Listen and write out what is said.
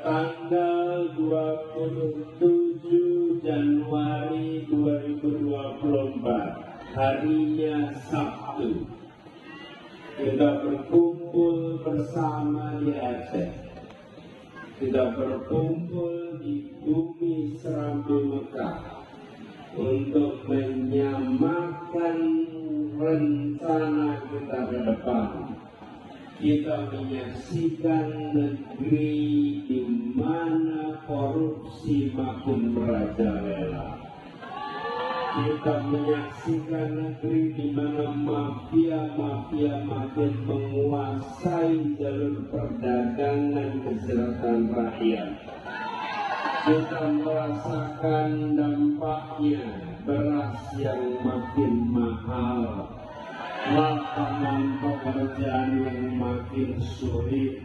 tanggal 27 Januari 2024, harinya Sabtu, kita berkumpul bersama di Aceh. Kita berkumpul di bumi Serambi Mekah untuk menyamakan rencana kita ke depan. Kita menyaksikan negeri di mana korupsi makin merajalela. Kita menyaksikan negeri di mana mafia-mafia makin menguasai jalur perdagangan kesejahteraan rakyat. Kita merasakan dampaknya, beras yang makin mahal, lapangan pekerjaan yang makin sulit.